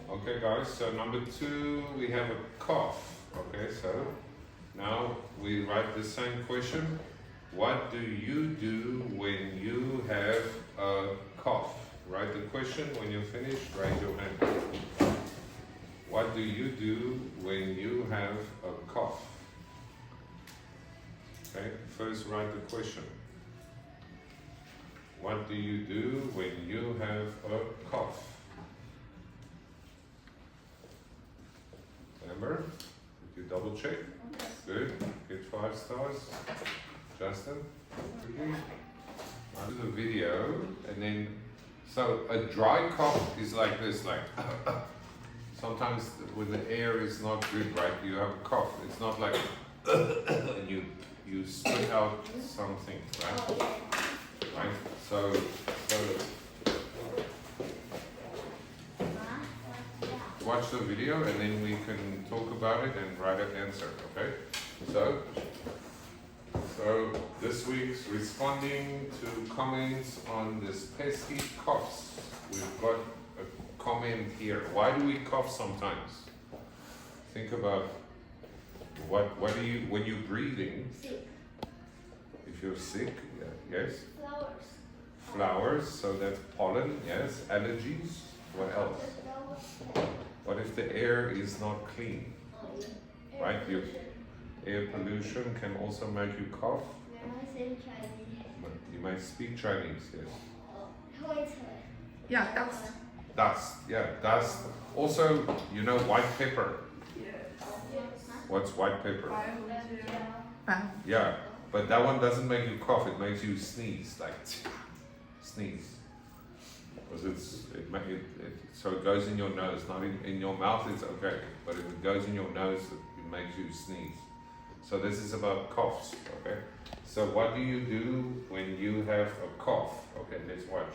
Okay guys, so number 2, we have a cough. Okay, so now we write the same question. What do you do when you have a cough? Write the question. When you're finished, raise your hand. What do you do when you have a cough? Okay, first write the question. What do you do when you have a cough? Remember? Did you double check? Good. Get 5 stars. Justin? I'll do the video and then, so a dry cough is like this, like sometimes when the air is not good, right, you have a cough. It's not like and you spit out something, right? Right? So watch the video and then we can talk about it and write an answer, okay? So this week's responding to comments on this pesky coughs. We've got a comment here. Why do we cough sometimes? Think about what do you, when you're breathing? Sick. If you're sick, yeah, yes? Flowers. Flowers, so that's pollen, yes. Allergies, what else? What if the air is not clean? Right? Air pollution can also make you cough. You might speak Chinese, yes. Yeah, dust. Dust, yeah, dust. Also, you know white pepper. What's white pepper? Yeah, but that one doesn't make you cough, it makes you sneeze, like sneeze. Because so it goes in your nose, not in your mouth, it's okay. But if it goes in your nose, it makes you sneeze. So this is about coughs, okay? So what do you do when you have a cough? Okay, let's watch.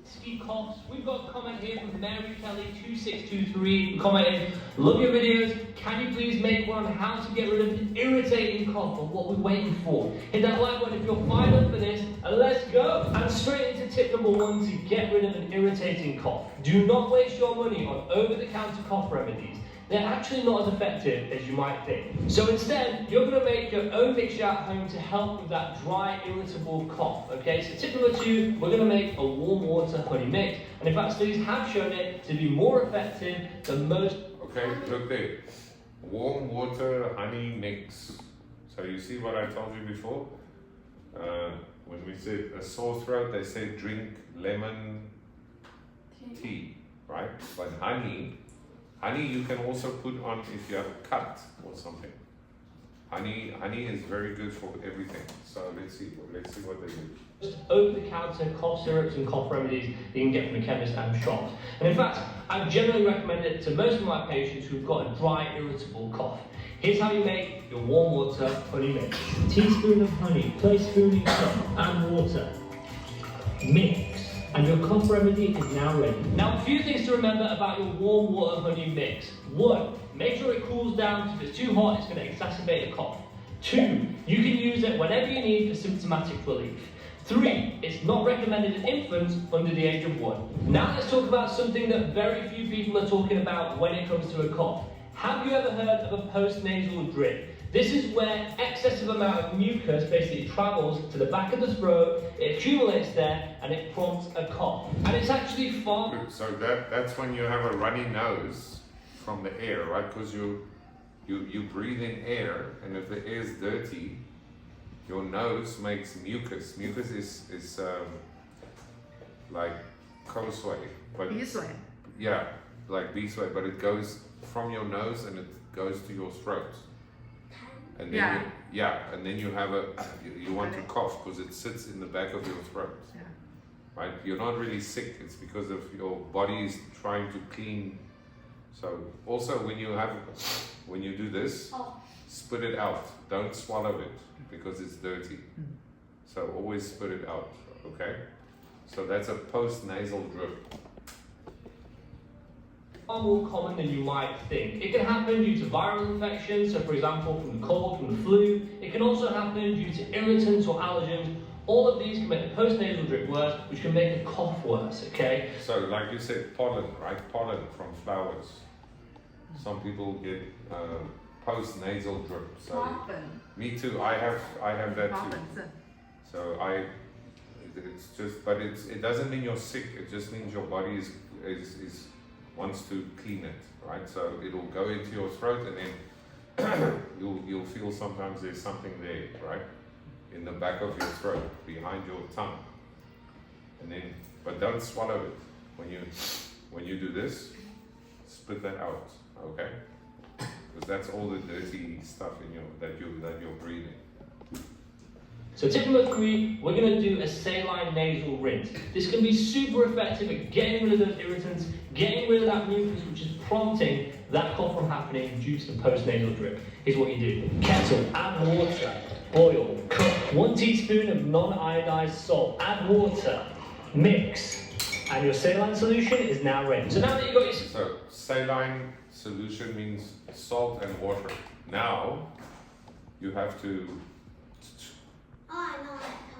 Speak coughs. We've got a comment here from Mary Kelly 2623 commented, love your videos. Can you please make one on how to get rid of an irritating cough and what we're waiting for? Hit that like button if you're fired up for this, and let's go. And straight into tip number 1 to get rid of an irritating cough. Do not waste your money on over-the-counter cough remedies. They're actually not as effective as you might think. So instead, you're going to make your own mixture at home to help with that dry, irritable cough. Okay, so tip number 2, we're going to make a warm water honey mix. And in fact, studies have shown it to be more effective than most. Okay, look there. Warm water honey mix. So you see what I told you before? When we said a sore throat, they said drink lemon tea, right? But honey you can also put on if you have a cut or something. Honey is very good for everything. So let's see what they do. Just over-the-counter cough syrups and cough remedies you can get from the chemist and shops. And in fact, I generally recommend it to most of my patients who've got a dry, irritable cough. Here's how you make your warm water honey mix. Teaspoon of honey, place spoon in cup, and water. Mix. And your cough remedy is now ready. Now, a few things to remember about your warm water honey mix. 1, make sure it cools down. If it's too hot, it's going to exacerbate the cough. 2, you can use it whenever you need for symptomatic relief. 3, it's not recommended in infants under the age of 1. Now let's talk about something that very few people are talking about when it comes to a cough. Have you ever heard of a postnasal drip? This is where excessive amount of mucus basically travels to the back of the throat, it accumulates there, and it prompts a cough. And it's actually far... So that's when you have a runny nose from the air, right? Because you breathe in air, and if the air is dirty, your nose makes mucus. Mucus is like kosway. Yeah, like beesway, but it goes from your nose and it goes to your throat. And then and then you have you want to cough because it sits in the back of your throat. Yeah. Right? You're not really sick, it's because of your body is trying to clean. So also when you do this, spit it out. Don't swallow it because it's dirty. So always spit it out, okay? So that's a post-nasal drip. Far more common than you might think. It can happen due to viral infections, so for example from the cold, from the flu. It can also happen due to irritants or allergens, All of these can make the postnasal drip worse, which can make the cough worse, okay? So, like you said, pollen, right? Pollen from flowers. Some people get post-nasal drip. So, me too. I have that too. So it's just, but it doesn't mean you're sick. It just means your body is wants to clean it, right? So it'll go into your throat, and then you'll feel sometimes there's something there, right, in the back of your throat, behind your tongue, and then, but don't swallow it. When you do this, spit that out, okay? Because that's all the dirty stuff in that you're breathing. So tip number 3, we're going to do a saline nasal rinse. This can be super effective at getting rid of those irritants, getting rid of that mucus which is prompting that cough from happening due to the postnasal drip. Here's what you do. Kettle, add water, boil, cook. 1 teaspoon of non-iodized salt, add water, mix, and your saline solution is now ready. So now that you've got your... So saline solution means salt and water. Now you have to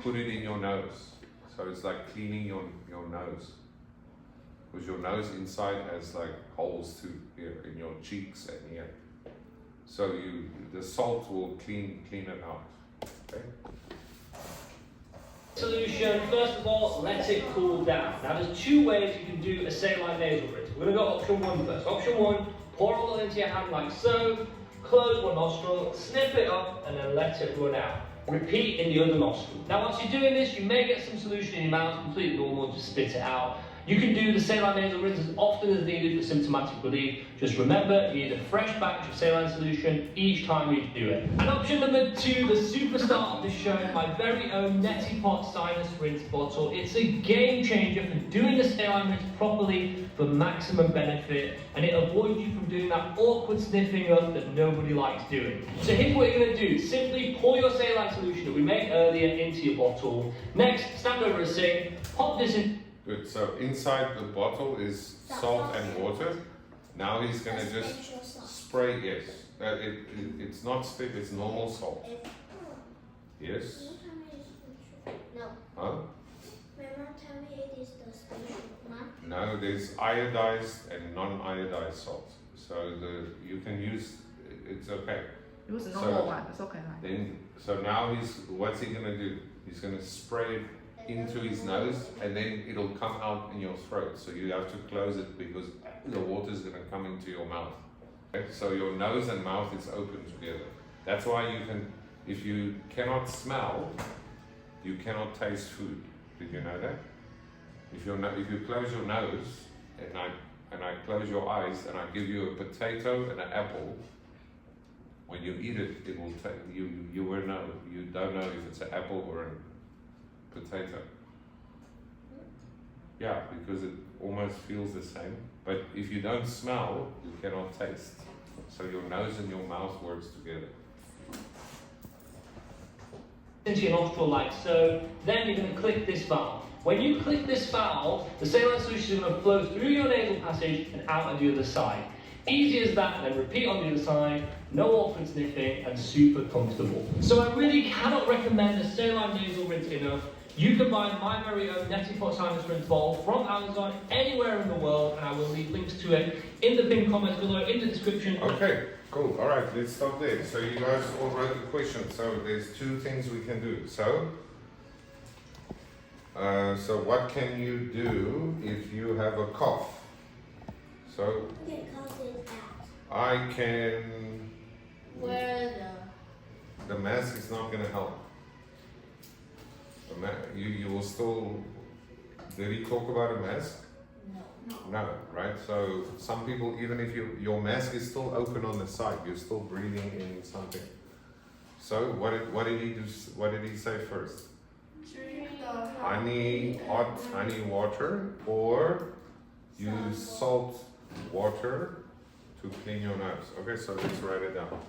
put it in your nose. So it's like cleaning your nose. Because your nose inside has like holes to here in your cheeks and here. So the salt will clean it out. Okay? Solution, first of all, let it cool down. Now there's 2 ways you can do a saline nasal rinse. We're going to go option 1 first. Option 1, pour a little into your hand like so, close one nostril, snip it up, and then let it run out. Repeat in the other nostril. Now once you're doing this, you may get some solution in your mouth, completely normal, just spit it out. You can do the saline nasal rinse as often as needed for symptomatic relief. Just remember, you need a fresh batch of saline solution each time you do it. And option number 2, the superstar of the show, my very own Neti Pot Sinus Rinse Bottle. It's a game changer for doing the saline rinse properly for maximum benefit, and it avoids you from doing that awkward sniffing up that nobody likes doing. So here's what you're going to do. Simply pour your saline solution that we made earlier into your bottle. Next, stand over a sink, pop this in. Good, so inside the bottle is salt and water. Now he's going to just spray, yes. It's not stick, it's normal salt. Yes? No. Huh? My mom told me it is the special one. No, there's iodized and non-iodized salt. So you can use, it's okay. Use the normal one, it's okay. Then, so now what's he going to do? He's going to spray it into his nose, and then it'll come out in your throat. So you have to close it because the water is going to come into your mouth. Okay? So your nose and mouth is open together. That's why you can, if you cannot smell, you cannot taste food. Did you know that? If you close your nose and I close your eyes and I give you a potato and an apple, when you eat it, it will you will know. You don't know if it's an apple or a potato. Yeah, because it almost feels the same. But if you don't smell, you cannot taste. So your nose and your mouth works together. Into your nostril like so, then you're going to click this valve. When you click this valve, the saline solution is going to flow through your nasal passage and out on the other side. Easy as that, then repeat on the other side, no awkward sniffing, and super comfortable. So I really cannot recommend the saline nasal rinse enough. You can buy my very own Neti Pot Sinus Rinse Bowl from Amazon anywhere in the world, and I will leave links to it in the pinned comments below, in the description. Okay, cool. All right, let's stop there. So you guys all wrote the question. So there's 2 things we can do. So what can you do if you have a cough? So I can. Where The mask is not going to help. You will still. Did he talk about a mask? No, right? So some people, even if your mask is still open on the side, you're still breathing in something. So what did he do? What did he say first? Drink Hot honey water, or use salt water to clean your nose. Okay, so let's write it down.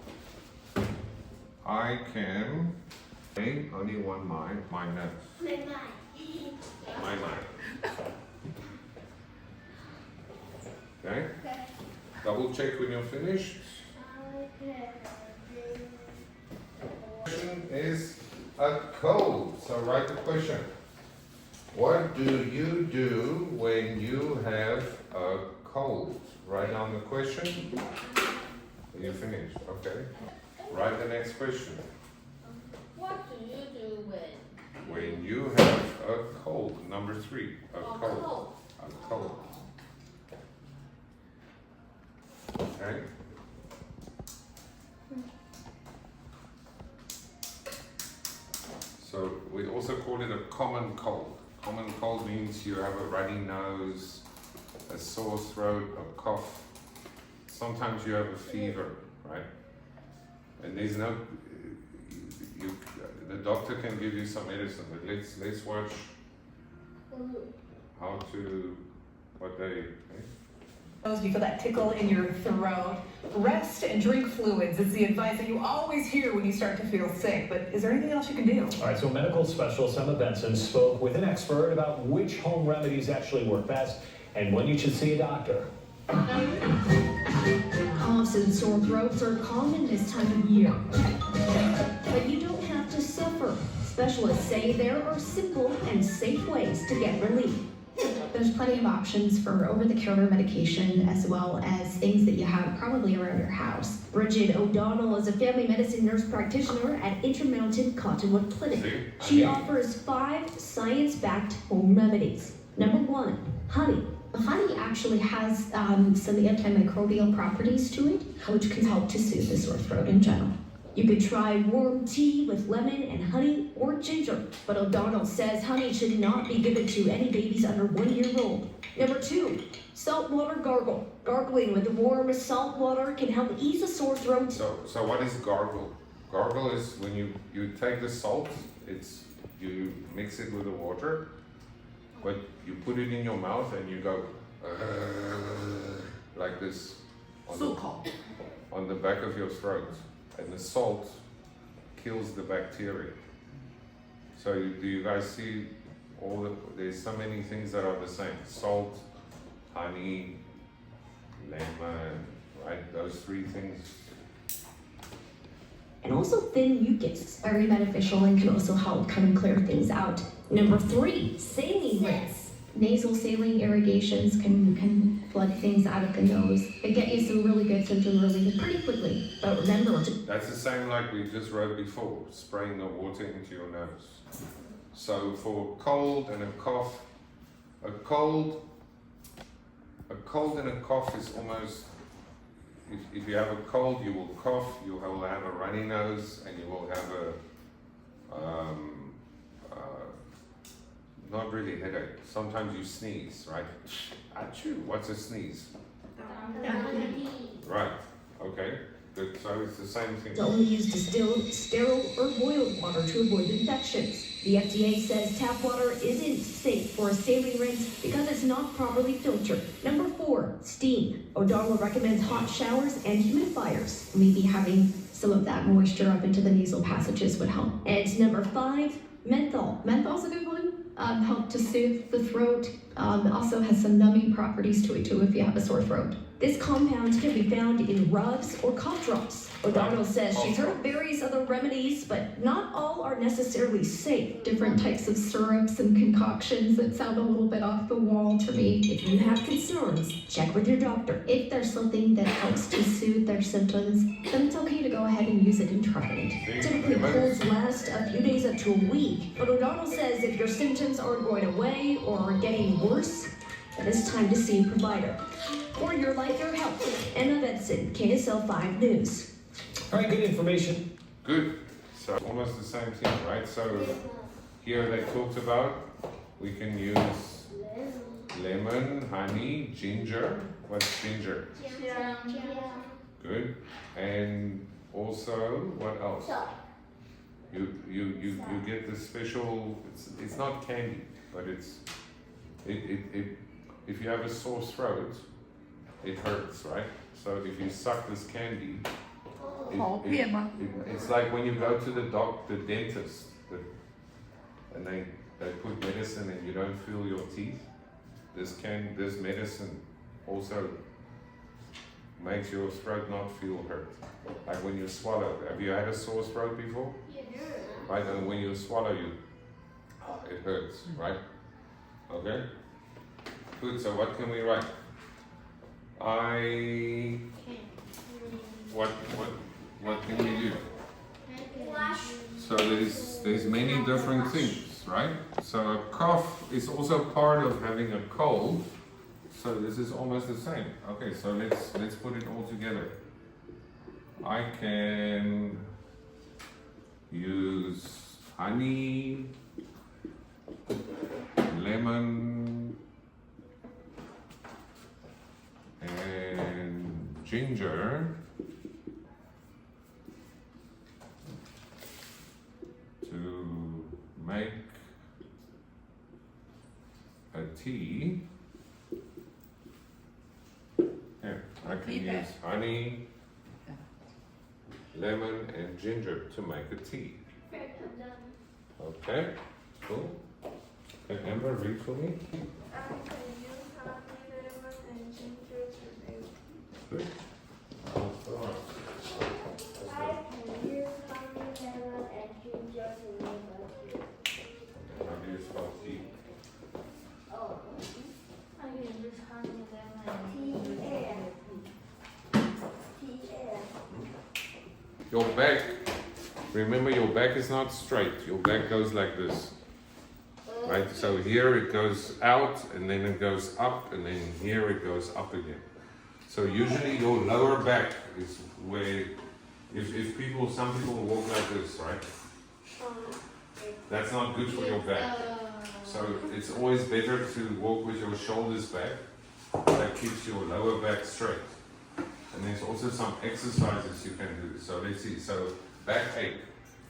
I can only one my nose. My mind. Okay? Double check when you're finished. Question is a cold. So write the question. What do you do when you have a cold? Write down the question. You finished, okay. Write the next question. What do you do When you have a cold. Number 3, a cold. A cold. Okay. So we also call it a common cold. Common cold means you have a runny nose, a sore throat, a cough. Sometimes you have a fever, right? And there's no, the doctor can give you some medicine, but let's watch how to, what they, You feel that tickle in your throat. Rest and drink fluids is the advice that you always hear when you start to feel sick. But is there anything else you can do? All right, so medical specialist Emma Benson spoke with an expert about which home remedies actually work best and when you should see a doctor. Coughs and sore throats are common this time of year. But you don't have to suffer. Specialists say there are simple and safe ways to get relief. There's plenty of options for over-the-counter medication as well as things that you have probably around your house. Bridget O'Donnell is a family medicine nurse practitioner at Intermountain Cottonwood Clinic. She offers 5 science-backed home remedies. Number 1, honey. Honey actually has some antimicrobial properties to it, which can help to soothe the sore throat in general. You could try warm tea with lemon and honey or ginger, but O'Donnell says honey should not be given to any babies under 1 year old. Number 2, saltwater gargle. Gargling with warm salt water can help ease a sore throat. So what is gargle? Gargle is when you take the salt, you mix it with the water, but you put it in your mouth and you go like this on the back of your throat. And the salt kills the bacteria. So do you guys see there's so many things that are the same. Salt, honey, lemon, right? Those 3 things. And also thin mucus. Very beneficial and can also help kind of clear things out. Number 3, saline rinse. Nasal saline irrigations can flood things out of the nose. They get you some really good symptom relief pretty quickly. But remember to That's the same like we just wrote before, spraying the water into your nose. So for cold and a cough, a cold and a cough is almost, if you have a cold, you will cough, you will have a runny nose, and you will have a, not really headache. Sometimes you sneeze, right? Achoo, what's a sneeze? Right, okay, good. So it's the same thing. only use distilled, sterile, or boiled water to avoid infections. The FDA says tap water isn't safe for a saline rinse because it's not properly filtered. Number 4, steam. O'Donnell recommends hot showers and humidifiers. Maybe having some of that moisture up into the nasal passages would help. And number 5, menthol. Menthol's a good one. Help to soothe the throat. Also has some numbing properties to it too if you have a sore throat. This compound can be found in rubs or cough drops. O'Donnell says she's heard of various other remedies, but not all are necessarily safe. Different types of syrups and concoctions that sound a little bit off the wall to me. If you have concerns, check with your doctor. If there's something that helps to soothe their symptoms, then it's okay to go ahead and use it and try it. Typically, colds last a few days up to a week, but O'Donnell says if your symptoms aren't going away or are getting worse, then it's time to see a provider. For Your Life, Your Health, Emma Benson, KSL 5 News. All right, good information. Good. So almost the same thing, right? So here they talked about we can use lemon, honey, ginger. What's ginger? Good. And also what else? You get the special. It's not candy, but if you have a sore throat, it hurts, right? So if you suck this candy, it's like when you go to the dentist, and they put medicine and you don't feel your teeth. This medicine also makes your throat not feel hurt. Like when you swallow. Have you had a sore throat before? Yes. Right, and when you swallow, it hurts, right? Okay? Good, so what can we write? What can we do? Wash. So there's many different things, right? So a cough is also part of having a cold. So this is almost the same. Okay, so let's put it all together. I can use honey, lemon, and ginger to make a tea. Here, I can Tea bag. use honey, lemon, and ginger to make a tea. Okay, cool. Can Amber read for me? I can use honey, lemon, and ginger to make. Good. Alright. I can use honey, lemon, and ginger to make a tea. How do you spell tea? Oh. I can use honey, lemon, and ginger to make a tea. Your back, remember your back is not straight. Your back goes like this. Right? So here it goes out and then it goes up and then here it goes up again. So usually your lower back is where, if some people walk like this, right? That's not good for your back. So it's always better to walk with your shoulders back. That keeps your lower back straight. And there's also some exercises you can do. So let's see, so backache.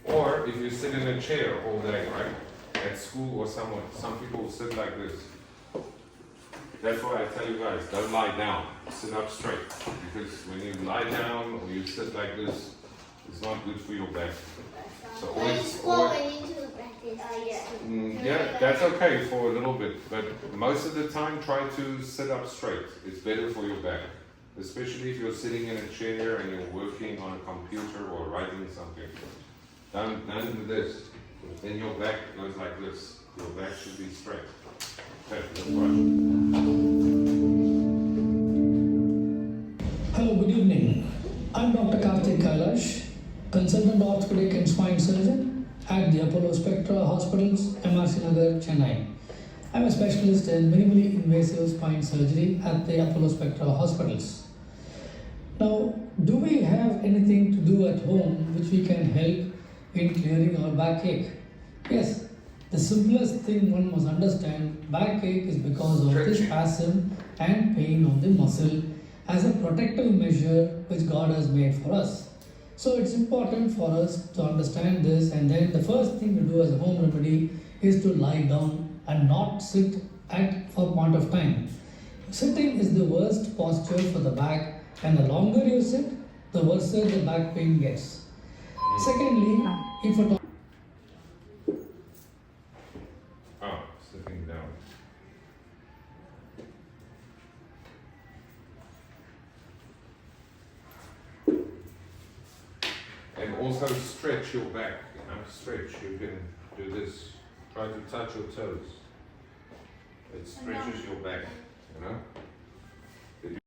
Or if you sit in a chair all day, right? At school or somewhere, some people sit like this. That's why I tell you guys, don't lie down, sit up straight. Because when you lie down or you sit like this, it's not good for your back. So always, yeah, that's okay for a little bit, but most of the time try to sit up straight. It's better for your back. Especially if you're sitting in a chair and you're working on a computer or writing something. Don't do this. Then your back goes like this. Your back should be straight. Okay, that's right. Hello, good evening. I'm Dr. Karthik Kailash, consultant orthopedic and spine surgeon at the Apollo Spectra Hospitals, MRC Nagar, Chennai. I'm a specialist in minimally invasive spine surgery at the Apollo Spectra Hospitals. Now, do we have anything to do at home which we can help in clearing our backache? Yes, the simplest thing one must understand, backache is because of the spasm and pain of the muscle as a protective measure which God has made for us. So it's important for us to understand this, and then the first thing to do as a home remedy is to lie down and not sit for a point of time. Sitting is the worst posture for the back, and the longer you sit, the worse the back pain gets. Secondly, if at all Sitting down. And also stretch your back, stretch. You can do this. Try to touch your toes. It stretches your back,